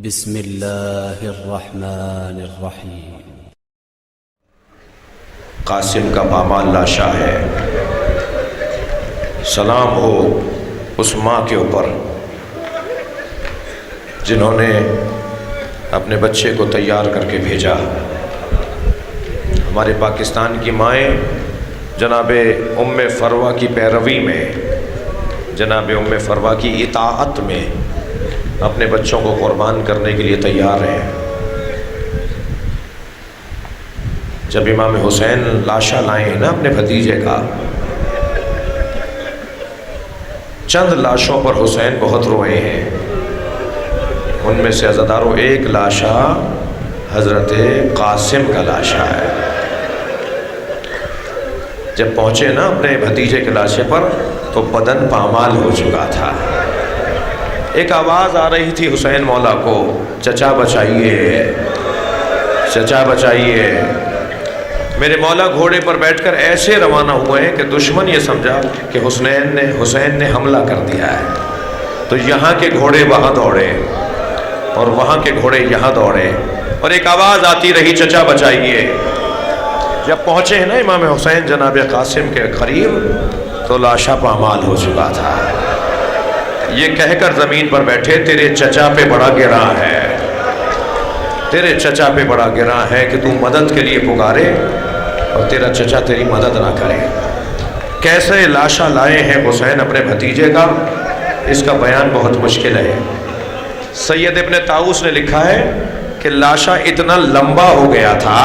بسم اللہ الرحمن الرحیم۔ قاسم کا پامال لاشا ہے، سلام ہو اس ماں کے اوپر جنہوں نے اپنے بچے کو تیار کر کے بھیجا۔ ہمارے پاکستان کی مائیں جناب ام فروہ کی پیروی میں، جناب ام فروہ کی اطاعت میں اپنے بچوں کو قربان کرنے کے لیے تیار ہیں۔ جب امام حسین لاشا لائے ہیں نا اپنے بھتیجے کا، چند لاشوں پر حسین بہت روئے ہیں۔ ان میں سے عزادارو ایک لاشا حضرت قاسم کا لاشا ہے۔ جب پہنچے نا اپنے بھتیجے کے لاشے پر تو بدن پامال ہو چکا تھا۔ ایک آواز آ رہی تھی حسین مولا کو، چچا بچائیے، چچا بچائیے۔ میرے مولا گھوڑے پر بیٹھ کر ایسے روانہ ہوئے ہیں کہ دشمن یہ سمجھا کہ حسین نے حملہ کر دیا ہے، تو یہاں کے گھوڑے وہاں دوڑے اور وہاں کے گھوڑے یہاں دوڑے، اور ایک آواز آتی رہی چچا بچائیے۔ جب پہنچے ہیں نا امام حسین جناب قاسم کے قریب تو لاشا پامال ہو چکا تھا۔ یہ کہہ کر زمین پر بیٹھے، تیرے چچا پہ بڑا گراں ہے، تیرے چچا پہ بڑا گراں ہے کہ تو مدد کے لیے پکارے اور تیرا چچا تیری مدد نہ کرے۔ کیسے لاشا لائے ہیں حسین اپنے بھتیجے کا، اس کا بیان بہت مشکل ہے۔ سید ابن طاؤس نے لکھا ہے کہ لاشا اتنا لمبا ہو گیا تھا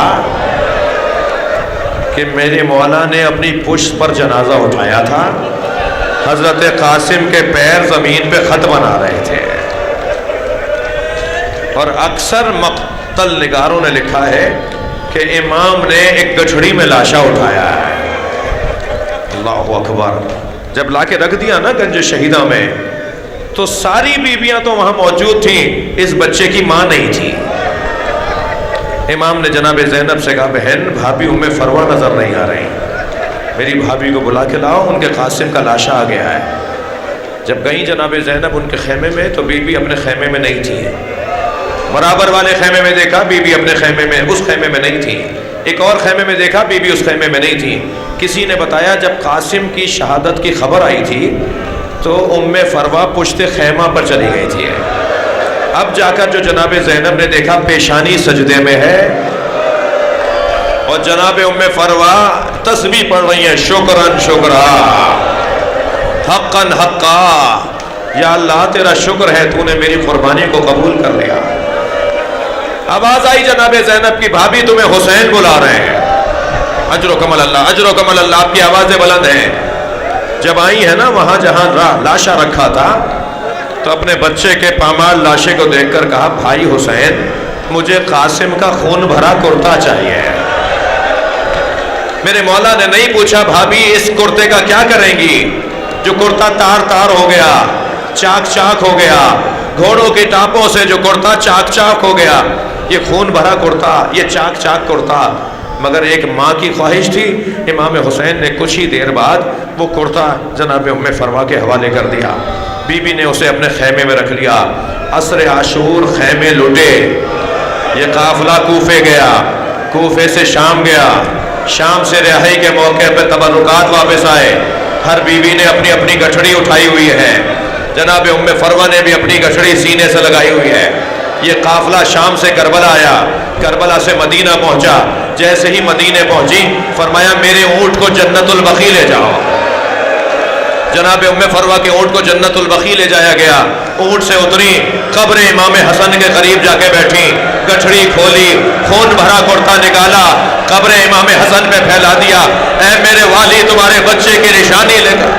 کہ میرے مولا نے اپنی پشت پر جنازہ اٹھایا تھا، حضرت قاسم کے پیر زمین پہ خط بنا رہے تھے، اور اکثر مقتل نگاروں نے لکھا ہے کہ امام نے ایک گٹھڑی میں لاشا اٹھایا ہے۔ اللہ اکبر۔ جب لا کے رکھ دیا نا گنج شہیدہ میں تو ساری بیویاں تو وہاں موجود تھیں، اس بچے کی ماں نہیں تھی۔ امام نے جناب زینب سے کہا، بہن بھابی ام فروہ نظر نہیں آ رہی، میری بھابی کو بلا کے لاؤ، ان کے قاسم کا لاشا آ گیا ہے۔ جب گئیں جناب زینب ان کے خیمے میں تو بی بی اپنے خیمے میں نہیں تھی۔ برابر والے خیمے میں دیکھا، بی بی اپنے خیمے میں، اس خیمے میں نہیں تھی۔ ایک اور خیمے میں دیکھا، بی بی اس خیمے میں نہیں تھی۔ کسی نے بتایا جب قاسم کی شہادت کی خبر آئی تھی تو ام فروہ پشت خیمہ پر چلی گئی تھی۔ اب جا کر جو جناب زینب نے دیکھا پیشانی سجدے میں ہے اور جناب ام فروہ تسبیح پڑھ رہی ہیں، شکرن شکرا حقن حقا، یا اللہ تیرا شکر ہے تو نے میری قربانی کو قبول کر لیا۔ آواز آئی جناب زینب کی، بھابی تمہیں حسین بلا رہے ہیں۔ اجرکم اللہ، اجرکم اللہ، آپ کی آوازیں بلند ہیں۔ جب آئی ہے نا وہاں جہاں لاشا رکھا تھا تو اپنے بچے کے پامال لاشے کو دیکھ کر کہا، بھائی حسین مجھے قاسم کا خون بھرا کرتا چاہیے۔ میرے مولا نے نہیں پوچھا بھابی اس کرتے کا کیا کریں گی، جو کرتا تار تار ہو گیا، چاک چاک ہو گیا، گھوڑوں کی ٹاپوں سے جو کرتا چاک چاک ہو گیا، یہ خون بھرا کرتا، یہ چاک چاک کرتا۔ مگر ایک ماں کی خواہش تھی، امام حسین نے کچھ ہی دیر بعد وہ کرتا جناب ام فروہ کے حوالے کر دیا۔ بی بی نے اسے اپنے خیمے میں رکھ لیا۔ عصر عاشور خیمے لٹے، یہ قافلہ کوفے گیا، کوفے سے شام گیا، شام سے رہائی کے موقع پہ تبرکات واپس آئے۔ ہر بیوی نے اپنی اپنی گٹھڑی اٹھائی ہوئی ہے، جناب ام فروہ نے بھی اپنی گٹھڑی سینے سے لگائی ہوئی ہے۔ یہ قافلہ شام سے کربلا آیا، کربلا سے مدینہ پہنچا۔ جیسے ہی مدینہ پہنچی فرمایا میرے اونٹ کو جنت البقیع لے جاؤ۔ جناب ام فروہ کے اونٹ کو جنت البقیع لے جایا گیا۔ اونٹ سے اتری، قبر امام حسن کے قریب جا کے بیٹھی، گٹھڑی کھولی، خون بھرا کرتا نکالا، قبر امام حسن پہ پھیلا دیا۔ اے میرے والی تمہارے بچے کی نشانی لے کر،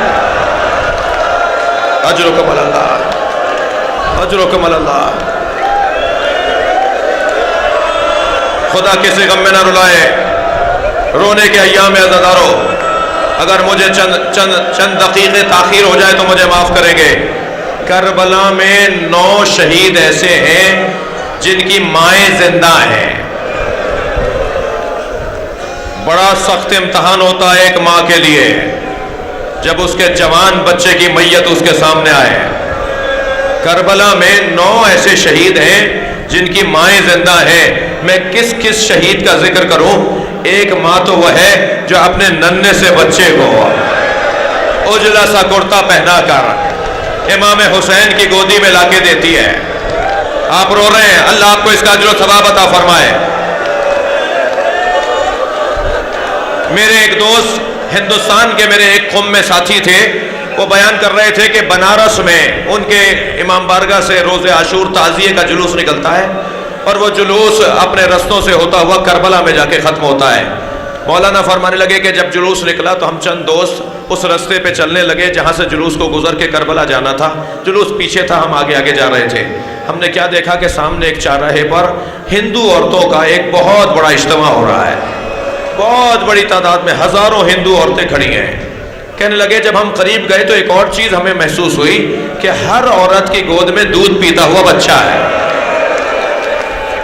اجرکم اللہ، اجرکم اللہ۔ خدا کسی غم میں نہ رلائے، رونے کے ایام عزادارو، اگر مجھے چند دقیقے تاخیر ہو جائے تو مجھے معاف کریں گے۔ کربلا میں 9 شہید ایسے ہیں جن کی مائیں زندہ ہیں۔ بڑا سخت امتحان ہوتا ہے ایک ماں کے لیے جب اس کے جوان بچے کی میت اس کے سامنے آئے۔ کربلا میں 9 ایسے شہید ہیں جن کی مائیں زندہ ہیں. میں کس کس شہید کا ذکر کروں؟ ایک ماں تو وہ ہے جو اپنے ننھے سے بچے کو اجلا سا کرتا پہنا کر امام حسین کی گودی میں لا کے دیتی ہے. آپ رو رہے ہیں، اللہ آپ کو اس کا اجر و ثواب عطا فرمائے. میرے ایک دوست ہندوستان کے میرے ایک قوم میں ساتھی تھے، وہ بیان کر رہے تھے کہ بنارس میں ان کے امام بارگاہ سے روز عاشور تعزیے کا جلوس نکلتا ہے، اور وہ جلوس اپنے رستوں سے ہوتا ہوا کربلا میں جا کے ختم ہوتا ہے. مولانا فرمانے لگے کہ جب جلوس نکلا تو ہم چند دوست اس رستے پہ چلنے لگے جہاں سے جلوس کو گزر کے کربلا جانا تھا. جلوس پیچھے تھا، ہم آگے آگے جا رہے تھے. ہم نے کیا دیکھا کہ سامنے ایک چوراہے پر ہندو عورتوں کا ایک بہت بڑا اجتماع ہو رہا ہے. بہت بڑی تعداد میں ہزاروں ہندو عورتیں کھڑی ہیں. کہنے لگے جب ہم قریب گئے تو ایک اور چیز ہمیں محسوس ہوئی کہ ہر عورت کی گود میں دودھ پیتا ہوا بچہ ہے.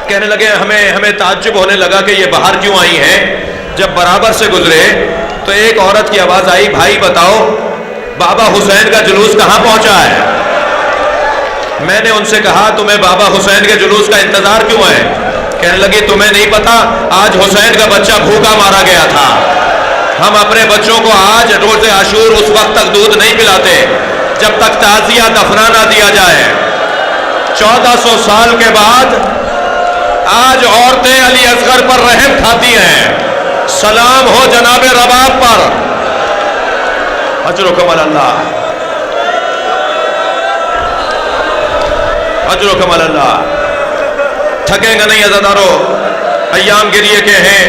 کہنے لگے ہمیں تعجب ہونے لگا کہ یہ باہر کیوں آئی ہیں. جب برابر سے گزرے تو ایک عورت کی آواز آئی، بھائی بتاؤ بابا حسین کا جلوس کہاں پہنچا ہے؟ میں نے ان سے کہا تمہیں بابا حسین کے جلوس کا انتظار کیوں ہے؟ کہنے لگی تمہیں نہیں پتا آج حسین کا بچہ بھوکا مارا گیا تھا. ہم اپنے بچوں کو آج روز عاشور اس وقت تک دودھ نہیں پلاتے جب تک تعزیہ دفنا نہ دیا جائے. 1400 سال کے بعد آج عورتیں علی اصغر پر رحم کھاتی ہیں. سلام ہو جناب رباب پر. اجرکم اللہ، اجرکم اللہ. تھکیں گے نہیں عزادارو، ایام گریے کے ہیں،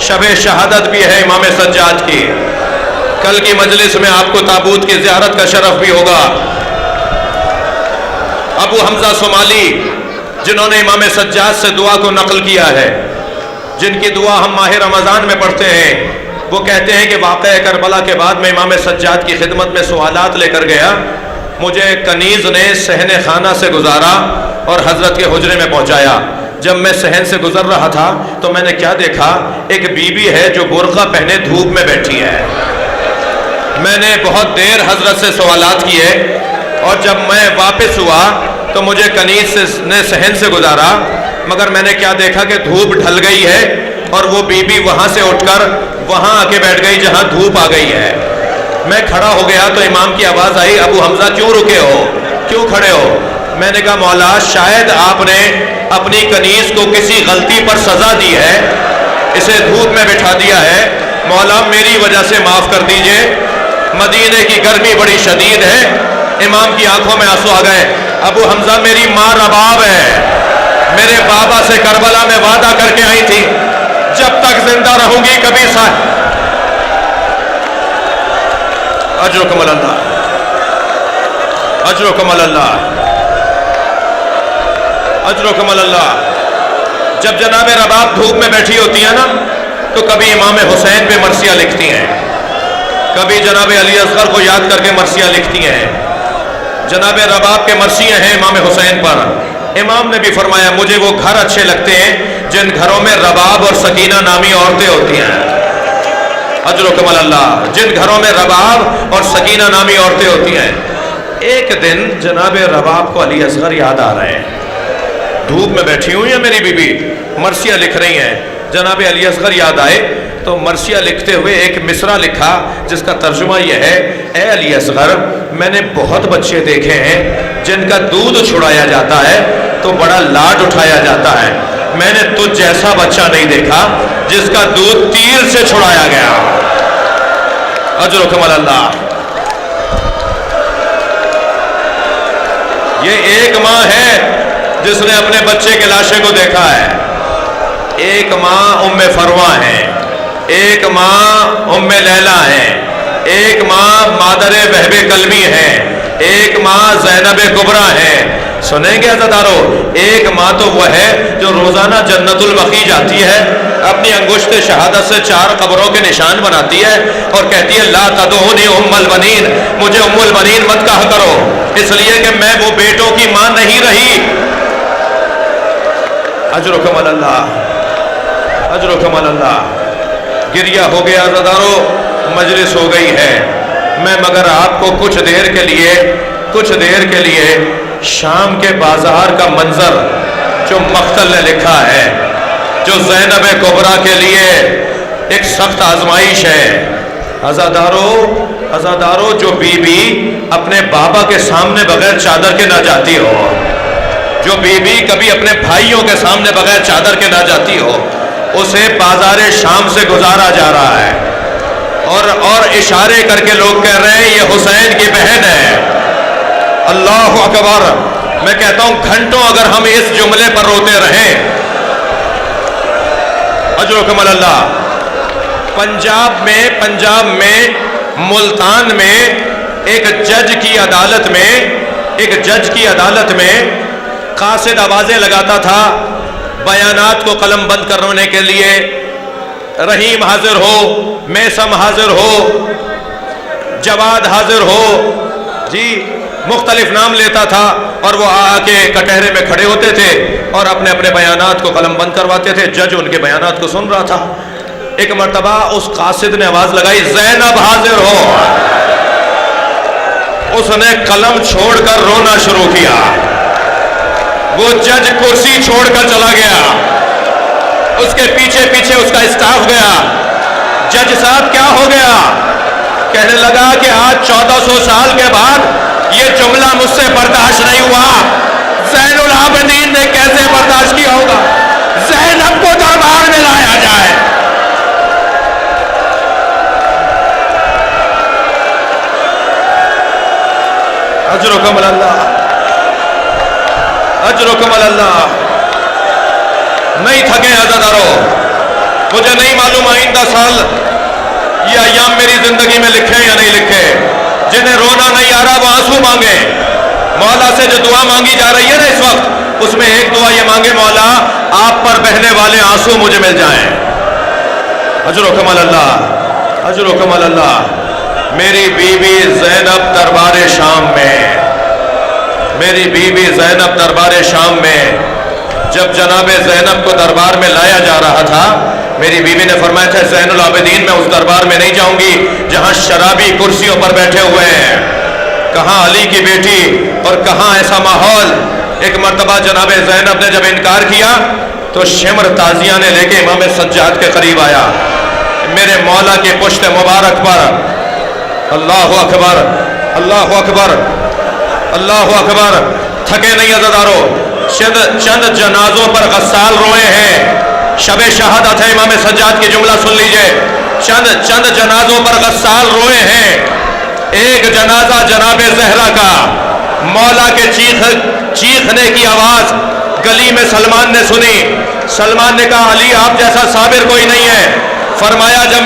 شب شہادت بھی ہے امام سجاد کی. کل کی مجلس میں آپ کو تابوت کی زیارت کا شرف بھی ہوگا. ابو حمزہ صومالی جنہوں نے امام سجاد سے دعا کو نقل کیا ہے، جن کی دعا ہم ماہ رمضان میں پڑھتے ہیں، وہ کہتے ہیں کہ واقعہ کربلا کے بعد میں امام سجاد کی خدمت میں سوالات لے کر گیا. مجھے کنیز نے صحن خانہ سے گزارا اور حضرت کے حجرے میں پہنچایا. جب میں صحن سے گزر رہا تھا تو میں نے کیا دیکھا، ایک بی بی ہے جو برقع پہنے دھوپ میں بیٹھی ہے. میں نے بہت دیر حضرت سے سوالات کیے، اور جب میں واپس ہوا تو مجھے کنیز نے صحن سے گزارا، مگر میں نے کیا دیکھا کہ دھوپ ڈھل گئی ہے اور وہ بی بی وہاں سے اٹھ کر وہاں آ کے بیٹھ گئی جہاں دھوپ آ گئی ہے. میں کھڑا ہو گیا تو امام کی آواز آئی، ابو حمزہ کیوں رکے ہو، کیوں کھڑے ہو؟ میں نے کہا مولا شاید آپ نے اپنی کنیز کو کسی غلطی پر سزا دی ہے، اسے دھوپ میں بٹھا دیا ہے، مولا میری وجہ سے معاف کر دیجئے. مدینے کی گرمی بڑی شدید ہے. امام کی آنکھوں میں آنسو آ گئے. ابو حمزہ میری ماں رباب ہے، میرے بابا سے کربلا میں وعدہ کر کے آئی تھی جب تک زندہ رہوں گی کبھی اجرکم اللہ، اجرکم اللہ، اجرکم اللہ. جب جناب رباب دھوپ میں بیٹھی ہوتی ہیں نا تو کبھی امام حسین پہ مرثیہ لکھتی ہیں، کبھی جناب علی اصغر کو یاد کر کے مرثیہ لکھتی ہیں. جناب رباب کے مرثیے ہیں امام حسین پر. امام نے بھی فرمایا مجھے وہ گھر اچھے لگتے ہیں جن گھروں میں رباب اور سکینہ نامی عورتیں ہوتی ہیں. اجرکم اللہ. جن گھروں میں رباب اور سکینہ نامی عورتیں ہوتی ہیں. ایک دن جناب رباب کو علی اصغر یاد آ رہے ہیں، دھوپ میں بیٹھی ہوئی ہیں میری بیوی، مرثیہ لکھ رہی ہیں. جناب علی اصغر یاد آئے تو مرثیہ لکھتے ہوئے ایک مصرع لکھا جس کا ترجمہ یہ ہے، اے علی اصغر میں نے بہت بچے دیکھے ہیں جن کا دودھ چھڑایا جاتا ہے تو بڑا لاڈ اٹھایا جاتا ہے، میں نے تجھ جیسا بچہ نہیں دیکھا جس کا دودھ تیر سے چھڑایا گیا. اجرکم اللہ. یہ ایک ماں ہے جس نے اپنے بچے کے لاشے کو دیکھا ہے. ایک ماں ام فروا ہے، ایک ماں ام لیلا ہے، ایک ماں مادر وہب کلبی ہے، ایک ماں زینب کبریٰ ہے. سنیں گے عزادارو، ایک ماں تو وہ ہے جو روزانہ جنت البقیع جاتی ہے، اپنی انگشت شہادت سے 4 قبروں کے نشان بناتی ہے اور کہتی ہے لا تدعونی ام البنین، مجھے ام البنین مت کہا کرو، اس لیے کہ میں وہ بیٹوں کی ماں نہیں رہی. اجرکم اللہ، اجرکم اللہ. گریہ ہو گیا عزادارو، مجلس ہو گئی ہے. میں مگر آپ کو کچھ دیر کے لیے شام کے بازار کا منظر جو مقتل نے لکھا ہے، جو زینب کبریٰ کے لیے ایک سخت آزمائش ہے. عزادارو جو بی بی اپنے بابا کے سامنے بغیر چادر کے نہ جاتی ہو، جو بی بی کبھی اپنے بھائیوں کے سامنے بغیر چادر کے نہ جاتی ہو، اسے بازار شام سے گزارا جا رہا ہے. اور اشارے کر کے لوگ کہہ رہے ہیں یہ حسین کی بہن ہے. اللہ اکبر. میں کہتا ہوں گھنٹوں اگر ہم اس جملے پر روتے رہیں، اجرکم اللہ. پنجاب میں ملتان میں ایک جج کی عدالت میں قاصد آوازیں لگاتا تھا بیانات کو قلم بند کرنے کے لیے. رحیم حاضر ہو، میسم حاضر ہو، جواد حاضر ہو، جی مختلف نام لیتا تھا اور وہ آ کے کٹہرے میں کھڑے ہوتے تھے اور اپنے اپنے بیانات کو قلم بند کرواتے تھے. جج ان کے بیانات کو سن رہا تھا. ایک مرتبہ اس قاصد نے آواز لگائی زینب حاضر ہو. اس نے قلم چھوڑ کر رونا شروع کیا. وہ جج کرسی چھوڑ کر چلا گیا. اس کے پیچھے پیچھے اس کا اسٹاف گیا. جج صاحب کیا ہو گیا؟ کہنے لگا کہ آج 1400 سال کے بعد یہ جملہ مجھ سے برداشت نہیں ہوا. زین العابدین نے کیسے برداشت کیا ہوگا؟ زینب کو دربار میں لایا جائے. اجرکم اللہ، اجرکم اللہ. نہیں تھکے عزادارو. مجھے نہیں معلوم آئندہ سال یہ ایام میری زندگی میں لکھے یا نہیں لکھے. جنہیں رونا نہیں آ رہا وہ آنسو مانگے. مولا سے جو دعا مانگی جا رہی ہے نا اس وقت، اس میں ایک دعا یہ مانگے مولا آپ پر بہنے والے آنسو مجھے مل جائیں. اجرکم اللہ، اجرکم اللہ. میری بیوی زینب دربار شام میں، میری بیوی زینب دربار شام میں جب جناب زینب کو دربار میں لایا جا رہا تھا، میری بیوی نے فرمایا تھا زین العابدین میں اس دربار میں نہیں جاؤں گی جہاں شرابی کرسیوں پر بیٹھے ہوئے ہیں. کہاں علی کی بیٹی اور کہاں ایسا ماحول. ایک مرتبہ جناب زینب نے جب انکار کیا تو شمر تازیہ نے لے کے امام سجاد کے قریب آیا. میرے مولا کے پشت مبارک پر اللہ اکبر، اللہ اکبر، اللہ اکبر. تھکے نہیں عزادارو. چند جنازوں پر غسال روئے ہیں. شب شہادت ہے امام سجاد کی جملہ سن لیجئے. چند جنازوں پر غسال روئے ہیں. ایک جنازہ جناب زہرا کا، مولا کے چیخنے کی آواز گلی میں سلمان نے سنی. سلمان نے کہا علی آپ جیسا صابر کوئی نہیں ہے. فرمایا جب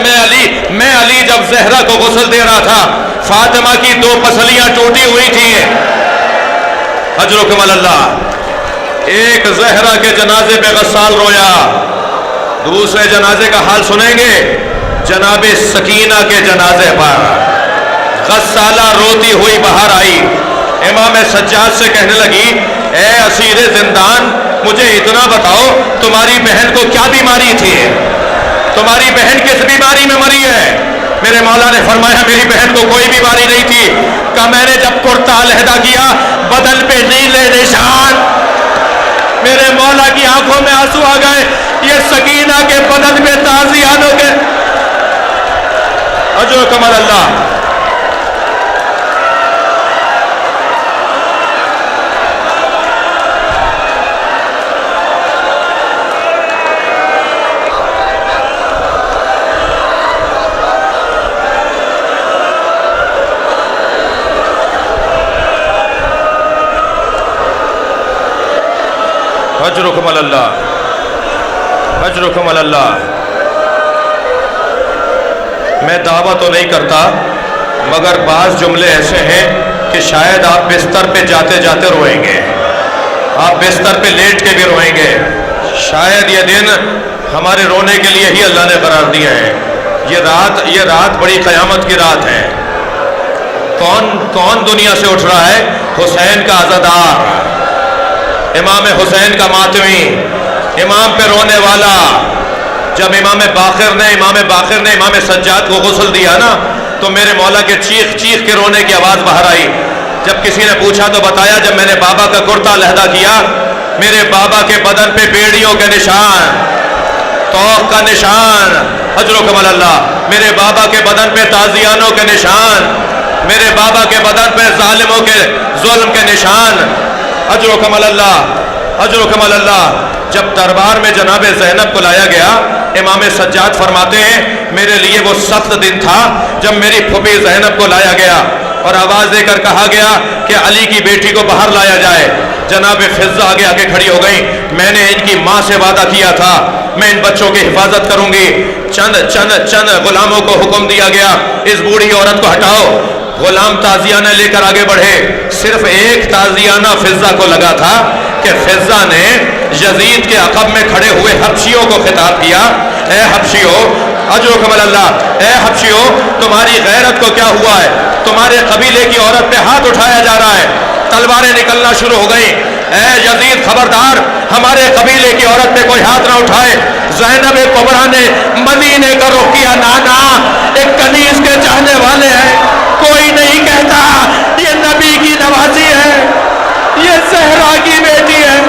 میں علی جب زہرا کو غسل دے رہا تھا فاطمہ کی 2 پسلیاں ٹوٹی ہوئی تھیں. اجرکم اللہ. ایک زہرا کے جنازے پہ غسال رویا. دوسرے جنازے کا حال سنیں گے. جناب سکینہ کے جنازے پر غسالہ روتی ہوئی باہر آئی. امام سجاد سے کہنے لگی اے اسیر زندان مجھے اتنا بتاؤ تمہاری بہن کو کیا بیماری تھی؟ تمہاری بہن کس بیماری میں مری ہے؟ میرے مولا نے فرمایا میری بہن کو کوئی بیماری نہیں تھی. کہا میں نے جب کرتا علیحدہ کیا بدن پہ نیلے نشان. میرے مولا کی آنکھوں میں آنسو آ گئے. یہ سکینہ کے بدن میں تازیانوں کے اجرکم اللہ. اجرکم اللہ، اجرکم اللہ. میں دعویٰ تو نہیں کرتا مگر بعض جملے ایسے ہیں کہ شاید آپ بستر پہ جاتے جاتے روئیں گے. آپ بستر پہ لیٹ کے بھی روئیں گے. شاید یہ دن ہمارے رونے کے لیے ہی اللہ نے قرار دیا ہے. یہ رات بڑی قیامت کی رات ہے. کون دنیا سے اٹھ رہا ہے؟ حسین کا عزادار، امام حسین کا ماتمی، امام پہ رونے والا. جب امام باقر نے امام سجاد کو غسل دیا نا تو میرے مولا کے چیخ چیخ کے رونے کی آواز باہر آئی. جب کسی نے پوچھا تو بتایا جب میں نے بابا کا کرتا علیحدہ کیا میرے بابا کے بدن پہ بیڑیوں کے نشان، توق کا نشان، اجر و کمال اللہ، میرے بابا کے بدن پہ تازیانوں کے نشان، میرے بابا کے بدن پہ ظالموں کے ظلم کے نشان، اجر و کمال اللہ، اجر و کمال اللہ۔ جب دربار میں جناب زینب کو لایا گیا، امام سجاد فرماتے ہیں میرے لیے وہ سخت دن تھا جب میری پھوپھی زینب کو لایا گیا اور آواز دے کر کہا گیا کہ علی کی بیٹی کو باہر لایا جائے۔ جناب فضہ آگے آگے کھڑی ہو گئی، میں نے ان کی ماں سے وعدہ کیا تھا میں ان بچوں کی حفاظت کروں گی۔ چند غلاموں کو حکم دیا گیا اس بوڑھی عورت کو ہٹاؤ۔ غلام تازیانہ لے کر آگے بڑھے، صرف ایک تازیانہ فضہ کو لگا تھا کہ فضہ نے یزید کے عقب میں کھڑے ہوئے حبشیوں کو خطاب کیا، اے حبشیوں، اجر و کمال اللہ، اے حبشیوں تمہاری غیرت کو کیا ہوا ہے؟ تمہارے قبیلے کی عورت پہ ہاتھ اٹھایا جا رہا ہے، تلواریں نکلنا شروع ہو گئیں، اے یزید خبردار ہمارے قبیلے کی عورت پہ کوئی ہاتھ نہ اٹھائے۔ زینب کبریٰ نے مدینے کا رخ کیا، نانا ایک کنیز کے چاہنے والے ہیں، کوئی نہیں کہتا یہ نبی کی نوازی ہے، یہ زہرا کی بیٹی ہے۔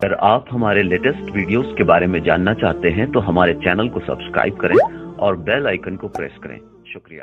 اگر آپ ہمارے لیٹسٹ ویڈیوز کے بارے میں جاننا چاہتے ہیں تو ہمارے چینل کو سبسکرائب کریں اور بیل آئیکن کو پریس کریں۔ شکریہ۔